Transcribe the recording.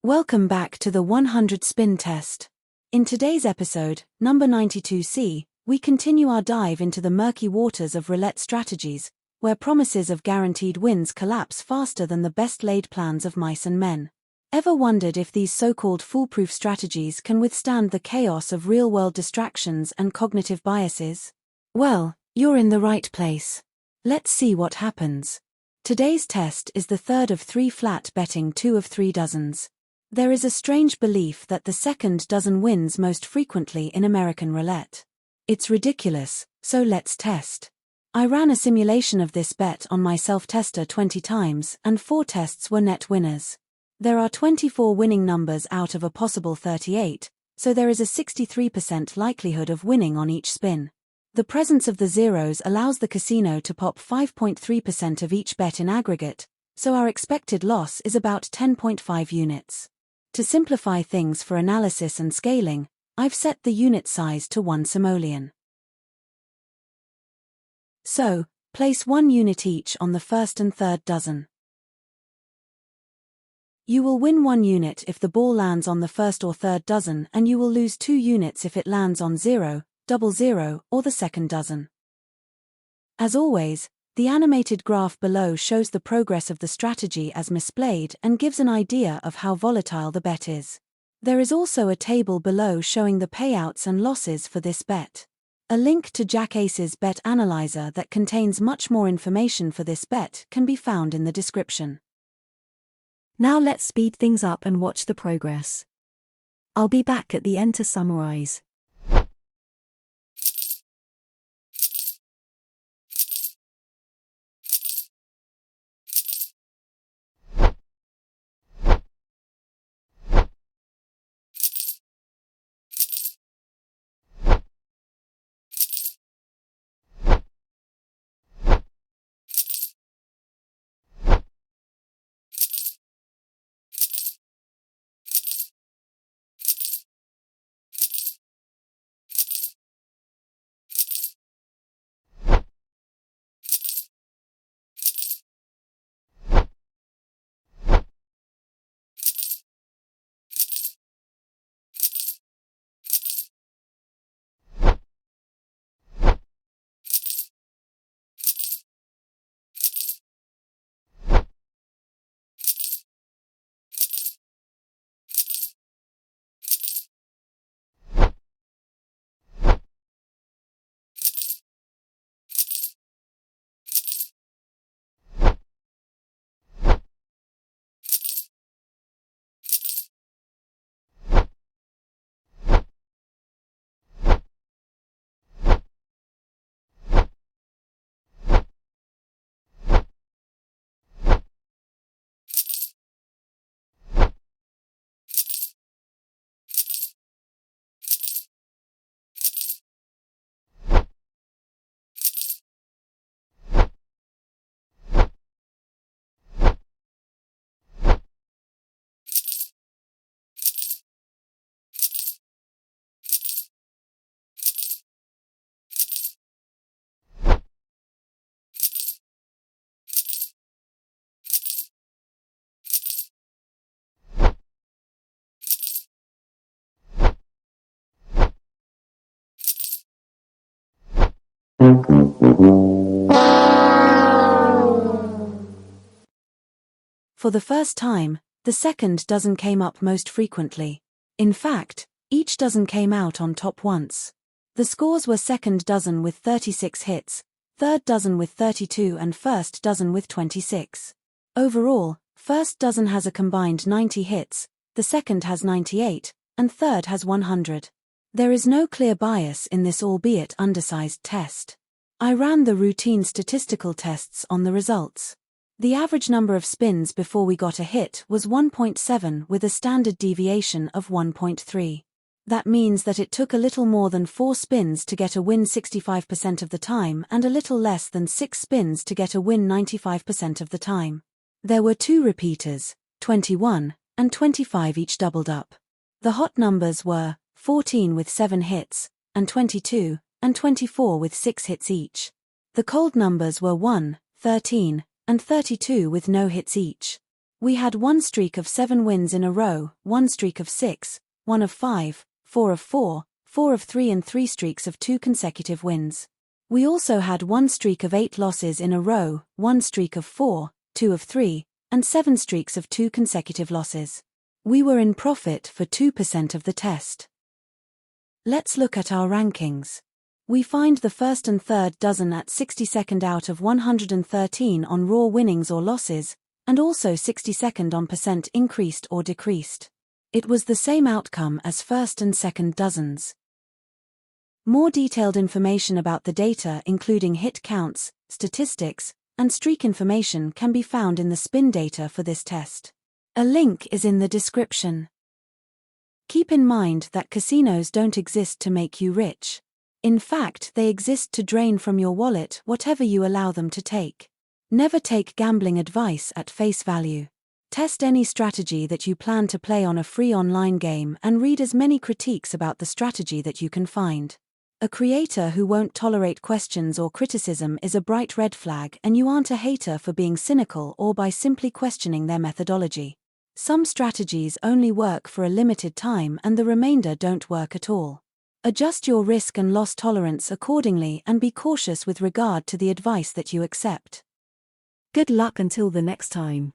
Welcome back to the 100 spin test. In today's episode, number 92C, we continue our dive into the murky waters of roulette strategies, where promises of guaranteed wins collapse faster than the best-laid plans of mice and men. Ever wondered if these so-called foolproof strategies can withstand the chaos of real-world distractions and cognitive biases? Well, you're in the right place. Let's see what happens. Today's test is the third of 3 flat betting 2 of 3 dozens. There is a strange belief that the second dozen wins most frequently in American roulette. It's ridiculous, so let's test. I ran a simulation of this bet on my self-tester 20 times and 4 tests were net winners. There are 24 winning numbers out of a possible 38, so there is a 63% likelihood of winning on each spin. The presence of the zeros allows the casino to pop 5.3% of each bet in aggregate, so our expected loss is about 10.5 units. To simplify things for analysis and scaling, I've set the unit size to 1 simoleon. So, place 1 unit each on the first and third dozen. You will win 1 unit if the ball lands on the first or third dozen, and you will lose 2 units if it lands on 0, double 0, or the second dozen. As always, the animated graph below shows the progress of the strategy as misplayed and gives an idea of how volatile the bet is. There is also a table below showing the payouts and losses for this bet. A link to Jack Ace's bet analyzer that contains much more information for this bet can be found in the description. Now let's speed things up and watch the progress. I'll be back at the end to summarize. For the first time, the second dozen came up most frequently. In fact, each dozen came out on top once. The scores were second dozen with 36 hits, third dozen with 32 and first dozen with 26. Overall, first dozen has a combined 90 hits, the second has 98, and third has 100. There is no clear bias in this albeit undersized test. I ran the routine statistical tests on the results. The average number of spins before we got a hit was 1.7 with a standard deviation of 1.3. That means that it took a little more than 4 spins to get a win 65% of the time and a little less than 6 spins to get a win 95% of the time. There were 2 repeaters, 21 and 25 each doubled up. The hot numbers were 14 with 7 hits, and 22 and 24 with 6 hits each. The cold numbers were 1, 13, and 32 with no hits each. We had one streak of 7 wins in a row, one streak of 6, 1 of 5, 4 of 4, 4 of 3 and 3 streaks of 2 consecutive wins. We also had one streak of 8 losses in a row, one streak of 4, 2 of 3, and 7 streaks of 2 consecutive losses. We were in profit for 2% of the test. Let's look at our rankings. We find the first and third dozen at 62nd out of 113 on raw winnings or losses, and also 62nd on percent increased or decreased. It was the same outcome as first and second dozens. More detailed information about the data, including hit counts, statistics, and streak information, can be found in the spin data for this test. A link is in the description. Keep in mind that casinos don't exist to make you rich. In fact, they exist to drain from your wallet whatever you allow them to take. Never take gambling advice at face value. Test any strategy that you plan to play on a free online game and read as many critiques about the strategy that you can find. A creator who won't tolerate questions or criticism is a bright red flag, and you aren't a hater for being cynical or by simply questioning their methodology. Some strategies only work for a limited time and the remainder don't work at all. Adjust your risk and loss tolerance accordingly and be cautious with regard to the advice that you accept. Good luck until the next time.